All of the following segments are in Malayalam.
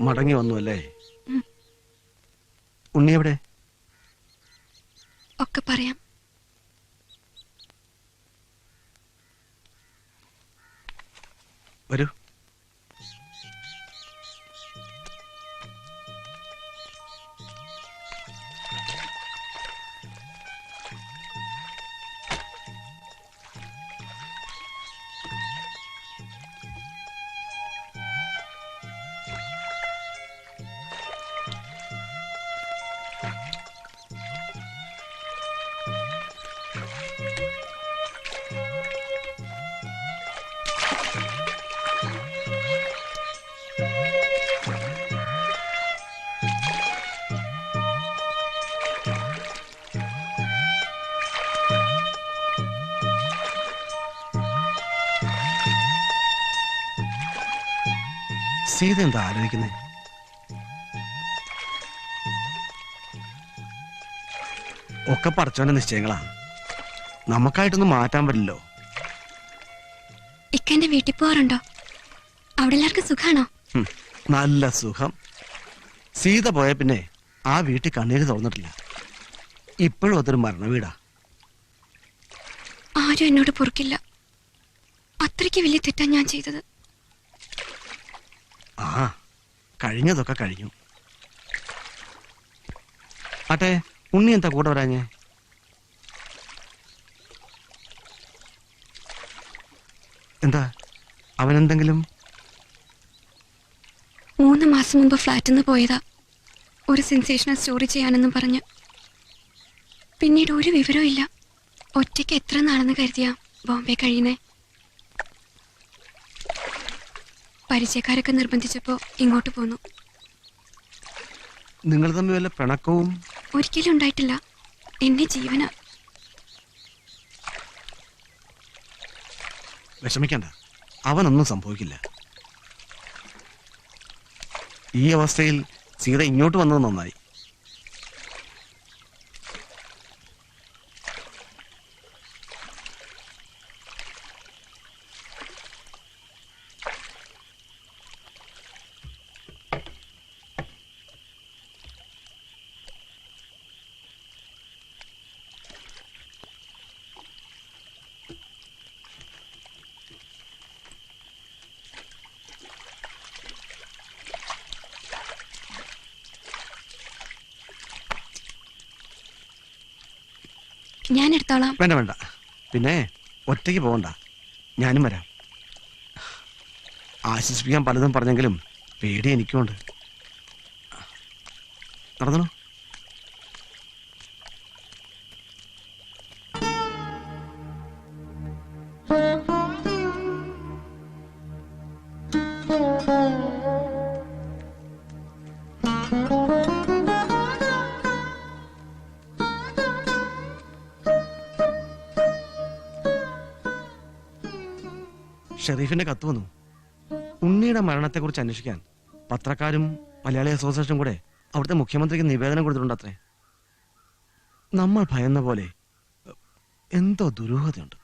മടങ്ങി വന്നു അല്ലേ? ഉണ്ണി എവിടെ? ഒക്കെ പറയാം. വരൂ. സീത എന്താ ആലോചിക്കുന്നേ? ഒക്കെ പടച്ചോന്റെ നിശ്ചയങ്ങളാ, നമുക്കായിട്ടൊന്നും മാറ്റാൻ പറ്റില്ലോ. ഇക്കെന്റെ വീട്ടിൽ പോവാറുണ്ടോ? അവിടെ എല്ലാവർക്കും സുഖാണോ? നല്ല സുഖം. സീത പോയ പിന്നെ ആ വീട്ടിൽ കണ്ണീര് തുറന്നിട്ടില്ല. ഇപ്പോഴും അതൊരു മരണ വീടാ. ആരും എന്നോട് പൊറുക്കില്ല. അത്രയ്ക്ക് വലിയ തെറ്റാ ഞാൻ ചെയ്തത്. ആ, കഴിഞ്ഞതൊക്കെ കഴിഞ്ഞു. ആട്ടെ, ഉണ്ണി എന്താ കൂടെ വരാഞ്ഞേ? എന്താ അവനെന്തെങ്കിലും? 3 മാസം മുമ്പ് ഫ്ലാറ്റിൽ നിന്ന് പോയതാ, ഒരു സെൻസേഷണൽ സ്റ്റോറി ചെയ്യാനെന്നും പറഞ്ഞ്. പിന്നീട് ഒരു വിവരവും ഇല്ല. ഒറ്റയ്ക്ക് എത്ര നാളെന്ന് കരുതിയാ ബോംബെ കഴിയുന്നേ. പരിചയക്കാരൊക്കെ നിർബന്ധിച്ചപ്പോ ഇങ്ങോട്ട് പോന്നു. നിങ്ങൾ തമ്മിൽ വല്ല പിണക്കവും? ഒരിക്കലും ഉണ്ടായിട്ടില്ല. എന്നെ ജീവനാ. വിഷമിക്കണ്ട, അവനൊന്നും സംഭവിക്കില്ല. ഈ അവസ്ഥയിൽ സീത ഇങ്ങോട്ട് വന്നത് നന്നായി. ഞാൻ എടുത്തോളാം. വേണ്ട വേണ്ട, പിന്നെ ഒറ്റയ്ക്ക് പോകണ്ട, ഞാനും വരാം. ആശ്വസിപ്പിക്കാൻ പലതും പറഞ്ഞെങ്കിലും പേടി എനിക്കുണ്ട്. നടന്നോ. ഷെരീഫിന്റെ കത്ത് വന്നു. ഉണ്ണിയുടെ മരണത്തെക്കുറിച്ച് അന്വേഷിക്കാൻ പത്രക്കാരും മലയാളി അസോസിയേഷനും കൂടെ അവിടുത്തെ മുഖ്യമന്ത്രിക്ക് നിവേദനം കൊടുത്തിട്ടുണ്ട് അത്രേ. നമ്മൾ ഭയന്ന പോലെ എന്തോ ദുരൂഹതയുണ്ട്.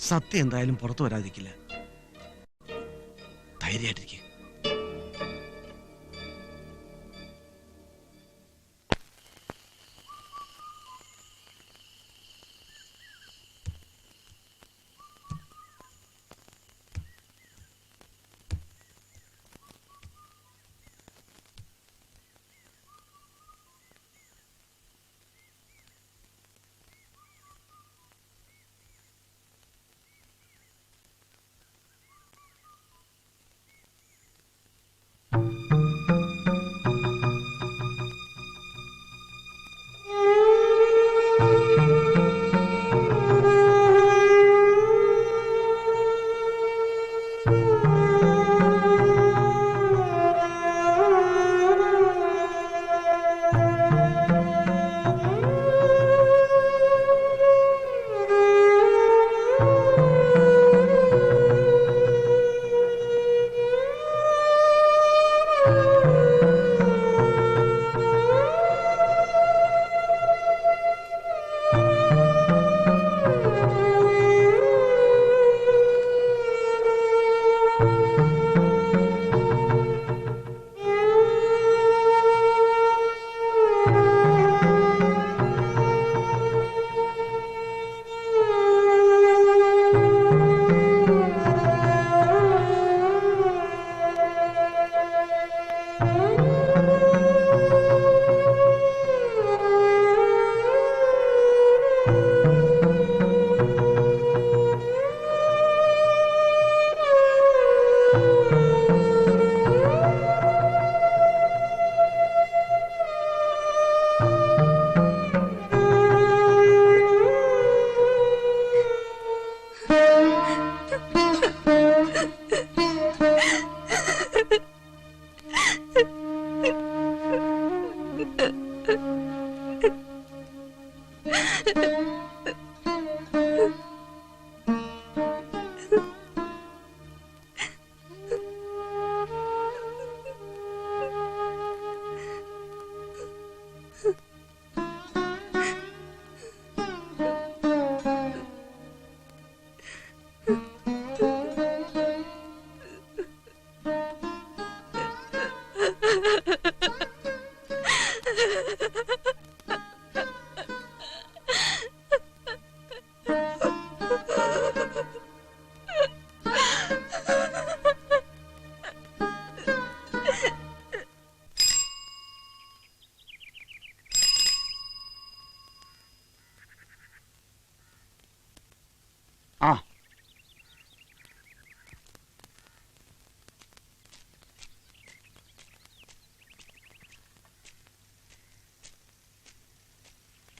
സത്യം എന്തായാലും പുറത്തു വരാതിരിക്കില്ല. ധൈര്യമായിട്ടിരിക്കുക.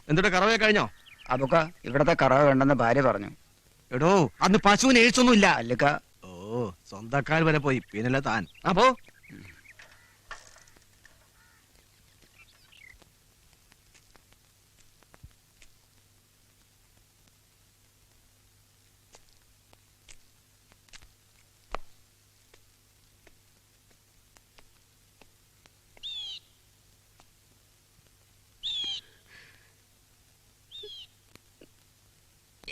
എന്നിട്ട് കറവേ കഴിഞ്ഞോ? അബുക്ക ഇവിടത്തെ കറവ വേണ്ടെന്ന് ഭാര്യ പറഞ്ഞു. എടോ അന്ന് പശുവിന് എഴുത്തൊന്നും ഇല്ല. അല്ലിക്ക ഓ സ്വന്തക്കാർ വരെ പോയി, പിന്നല്ല താൻ. അപ്പോ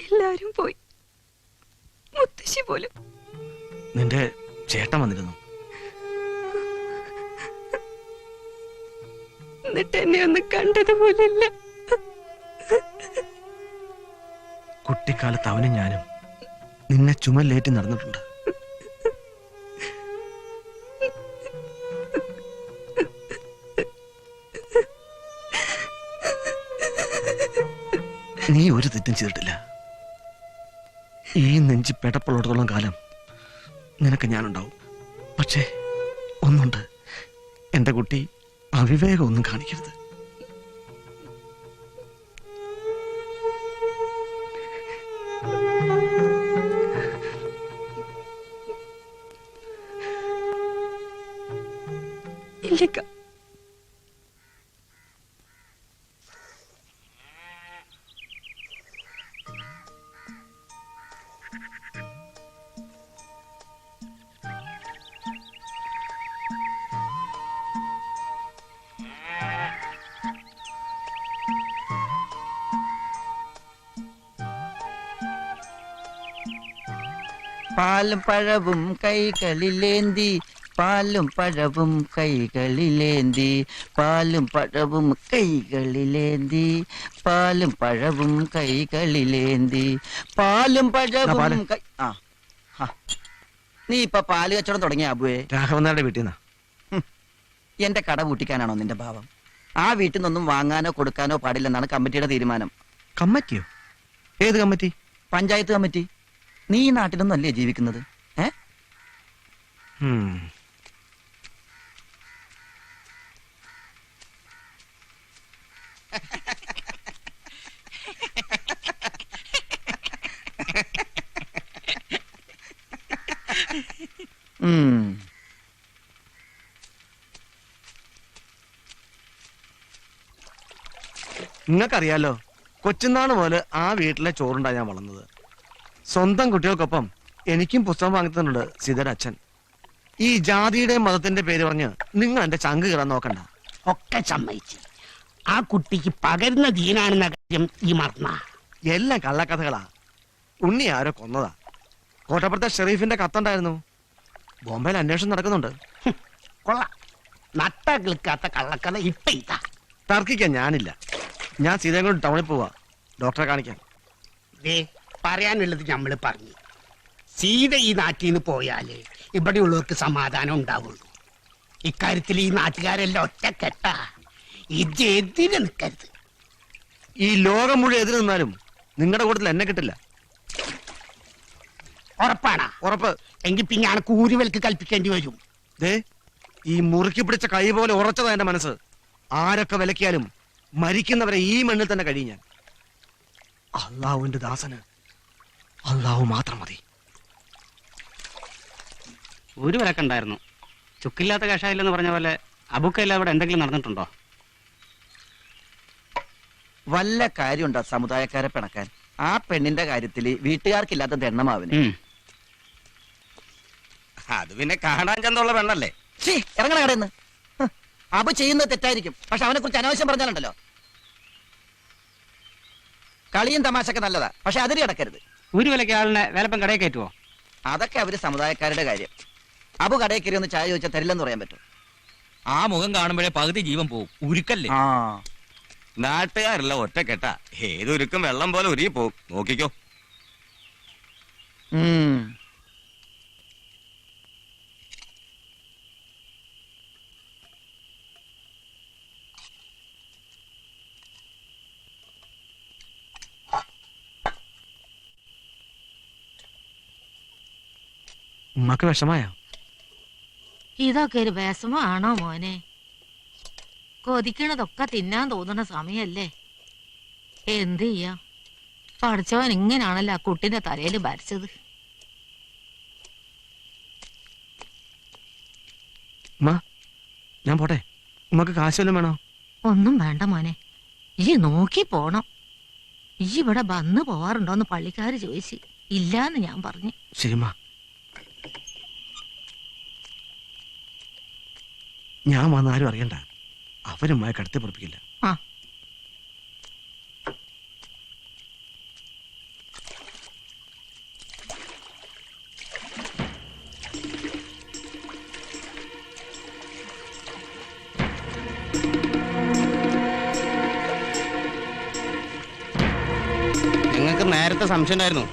എല്ലാരും പോയി, മുത്തശ്ശി പോലും. നിന്റെ ചേട്ടൻ വന്നിരുന്നു. എന്നിട്ട് എന്നെ ഒന്ന് കണ്ടതുപോലില്ല. കുട്ടിക്കാലത്ത് അവനും ഞാനും നിന്നെ ചുമലേറ്റി നടന്നിട്ടുണ്ട്. നീ ഒരു തെറ്റും ചെയ്തിട്ടില്ല. ഈ നെഞ്ചി പെടപ്പുള്ളിടത്തോളം കാലം നിനക്ക് ഞാനുണ്ടാവും. പക്ഷേ ഒന്നുണ്ട്, എന്റെ കുട്ടി അവിവേകം ഒന്നും കാണിക്കരുത്. ഇല്ലിക്ക, പാലും പഴവും കൈകളിലേന്തി, പാലും പഴവും കൈകളിലേന്തി, പാലും പഴവും കൈകളിലേന്തി, പാലും പഴവും കൈകളിലേന്തി, പാലും പഴവും കൈ. ആ നീ ഇപ്പൊ പാല് കച്ചവടം തുടങ്ങിയ അബുവേ? രാഘവനാരുടെ വീട്ടിൽ നിന്നാ. എന്റെ കട പൂട്ടിക്കാനാണോ നിന്റെ ഭാവം? ആ വീട്ടിൽ നിന്നൊന്നും വാങ്ങാനോ കൊടുക്കാനോ പാടില്ലെന്നാണ് കമ്മിറ്റിയുടെ തീരുമാനം. കമ്മിറ്റിയോ? ഏത് കമ്മിറ്റി? പഞ്ചായത്ത് കമ്മിറ്റി. നീ ഈ നാട്ടിലൊന്നും അല്ലേ ജീവിക്കുന്നത്? നിങ്ങൾക്കറിയാലോ, കൊച്ചുനാണ് പോലെ ആ വീട്ടിലെ ചോറുണ്ടാ ഞാൻ വളർന്നത്. സ്വന്തം കുട്ടികൾക്കൊപ്പം എനിക്കും പുസ്തകം വാങ്ങിത്തന്നുണ്ട് സീതയുടെ അച്ഛൻ. ഈ ജാതിയുടെ മതത്തിന്റെ പേര് പറഞ്ഞ് നിങ്ങൾ എന്റെ ചങ്ക് കയറാൻ നോക്കണ്ട. ഒക്കെ സമ്മതിച്ചു. ആ കുട്ടിക്ക് പകരുന്ന ദീനാണെന്ന കാര്യം ഈ മറന്ന. എല്ലാം കള്ളക്കഥകളാ. ഉണ്ണി ആരോ കൊന്നതാ. കോട്ടപ്പുറത്തെ ഷെറീഫിന്റെ കത്തുണ്ടായിരുന്നു. ബോംബെയിൽ അന്വേഷണം നടക്കുന്നുണ്ട്. കൊള്ളാം, നട്ട കിളിക്കാത്ത കള്ളക്കഥ ഇപ്പൊ ഇതാ. തർക്കിക്കാൻ ഞാനില്ല. ഞാൻ സീതയും കൊണ്ട് ടൗണിൽ പോവാ ഡോക്ടറെ കാണിക്കാൻ. പറയാനുള്ളത് നമ്മള് പറഞ്ഞു. സീത ഈ നാട്ടിൽ നിന്ന് പോയാല് ഇവിടെയുള്ളവർക്ക് സമാധാനം ഉണ്ടാവുള്ളൂ. ഇക്കാര്യത്തിൽ ഈ നാട്ടുകാരെല്ലാം ഒറ്റക്കെട്ടാ. ഇത് എതിര് നിൽക്കരുത്. ഈ ലോകം മുഴുവൻ എതിര് നിന്നാലും നിങ്ങളുടെ കൂട്ടത്തിൽ എന്നെ കിട്ടില്ല. ഉറപ്പാണാ? ഉറപ്പ്. എങ്കിൽ പിന്നെ അനക്ക് ഊരുവൽക്ക് കൽപ്പിക്കേണ്ടി വരും. ദേ, ഈ മുറുക്കി പിടിച്ച കൈ പോലെ ഉറച്ചതാ എന്റെ മനസ്സ്. ആരൊക്കെ വിലക്കിയാലും മരിക്കുന്നവരെ ഈ മണ്ണിൽ തന്നെ കഴിയും ഞാൻ. അള്ളാഹുവിന്റെ ദാസന് അള്ളാഹു മാത്രം മതി. ഒരു വിലക്കുണ്ടായിരുന്നു. ചുക്കില്ലാത്ത കഷായില്ലെന്ന് പറഞ്ഞ പോലെ അബുക്കല്ല അവിടെ എന്തെങ്കിലും നടന്നിട്ടുണ്ടോ? വല്ല കാര്യമുണ്ടോ സമുദായക്കാരെ പിണക്കാൻ? ആ പെണ്ണിന്റെ കാര്യത്തില് വീട്ടുകാർക്കില്ലാത്ത ദണ്ണമാവിന്. അത് പിന്നെ കാണാൻ ചന്തമുള്ള പെണ്ണല്ലേ. ഇറങ്ങണ കടന്ന്. അബു ചെയ്യുന്നത് തെറ്റായിരിക്കും, പക്ഷെ അവനെ കുറിച്ച് അനാവശ്യം പറഞ്ഞാലുണ്ടല്ലോ. കളിയും തമാശക്കെ നല്ലതാ, പക്ഷെ അതിന് കിടക്കരുത്. ഒരു വിലക്ക് ആളിനെ വേലപ്പം കടയിൽ കയറ്റുവോ? അതൊക്കെ അവര് സമുദായക്കാരുടെ കാര്യം. അബു കടയിൽ കയറി ഒന്ന് ചായ ചോദിച്ചാൽ തരില്ലെന്ന് പറയാൻ പറ്റും. ആ മുഖം കാണുമ്പോഴേ പകുതി ജീവൻ പോവും. ഉരുക്കല്ലേ. നാട്ടുകാരല്ല ഒറ്റക്കെട്ടാ. ഏതൊരുക്കും വെള്ളം പോലെ ഉരുകി പോവും. നോക്കിക്കോ. ഉമ്മക്ക് വിഷമായോ? ഇതൊക്കെ ഒരു വിഷമാണോ മോനെ? കൊതിക്കണതൊക്കെ തിന്നാൻ തോന്നുന്ന സമയല്ലേ? എന്ത് ചെയ്യാ, പഠിച്ചവൻ ഇങ്ങനാണല്ലോ ആ കുട്ടിന്റെ തലയിൽ ഭരിച്ചത്. ഉമ്മ, ഞാൻ പോട്ടെ. ഉമ്മക്ക് കാശ് വല്ലതും വേണോ? ഒന്നും വേണ്ട മോനെ, ഈ നോക്കി പോണം. ഈ ഇവിടെ വന്നു പോവാറുണ്ടോന്ന് പള്ളിക്കാര് ചോദിച്ചു. ഇല്ലാന്ന് ഞാൻ പറഞ്ഞു. ശരിമ്മ. ഞാൻ വന്ന ആരും അറിയണ്ട. അവരുമായി കടത്തി പൊറപ്പിക്കില്ല. ആ ഞങ്ങൾക്ക് നേരത്തെ സംശയം ഉണ്ടായിരുന്നു,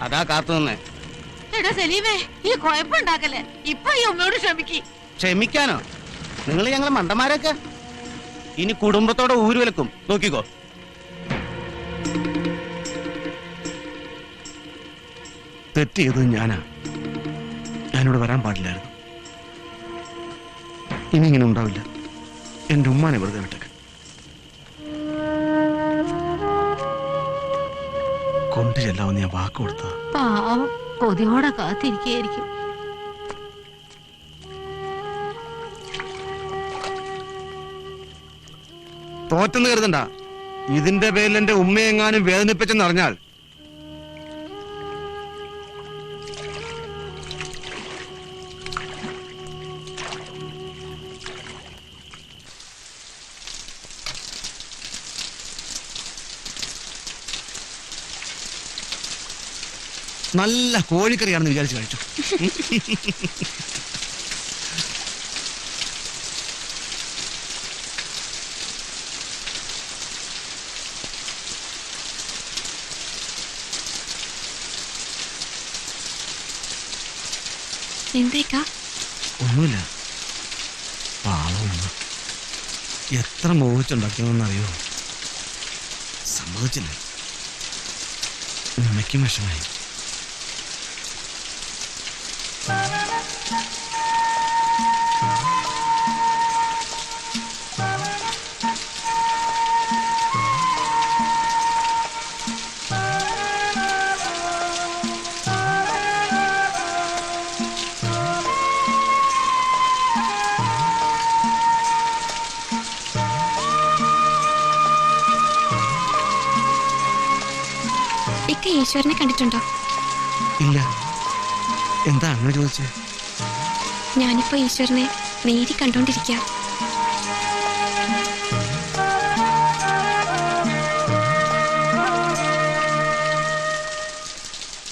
അതാ കാത്തു നിന്നേ. എടാ സലീമേ, ഈ കുഴപ്പമുണ്ടാക്കല്ലേ. ഇപ്പൊ ഈ ഉമ്മയോട് ക്ഷമിക്ക്. ക്ഷമിക്കാനോ? നിങ്ങൾ ഞങ്ങളെ മണ്ടന്മാരൊക്കെ ഇനി കുടുംബത്തോടെ ഊരുവിലക്കും. നോക്കിക്കോ. തെറ്റ് ചെയ്തത് ഞാനാ. ഞാനിവിടെ വരാൻ പാടില്ലായിരുന്നു. ഇനി ഇങ്ങനെ ഉണ്ടാവില്ല. എന്റെ ഉമ്മാനെ വെറുതെ വിട്ടേക്ക്. കൊണ്ടു ചെല്ലാമെന്ന് ഞാൻ വാക്ക് കൊടുത്തതാ. പാവം കൊതിയോടെ കാത്തിരിക്കായിരിക്കും. തോറ്റെന്ന് കരുതണ്ട. ഇതിന്റെ പേരിൽ എന്റെ ഉമ്മയെങ്ങാനും വേദനിപ്പിച്ചെന്ന് അറിഞ്ഞാൽ നല്ല കോഴിക്കറിയാണെന്ന് വിചാരിച്ചു കഴിച്ചു. എന്തേക്കാ? ഒന്നുമില്ല. പാവം എത്ര മോഹിച്ചുണ്ടാക്കിയെന്നറിയോ? സമ്മതിച്ചില്ല. ഉമ്മയ്ക്കും വിഷമായി. ഇക്ക ഈശ്വരനെ കണ്ടിട്ടുണ്ടോ? ഇല്ല. എന്താ അങ്ങനെ ചോദിച്ചേ? ഞാനിപ്പോ ഈശ്വരനെ നേരി കണ്ടോണ്ടിരിക്കാം.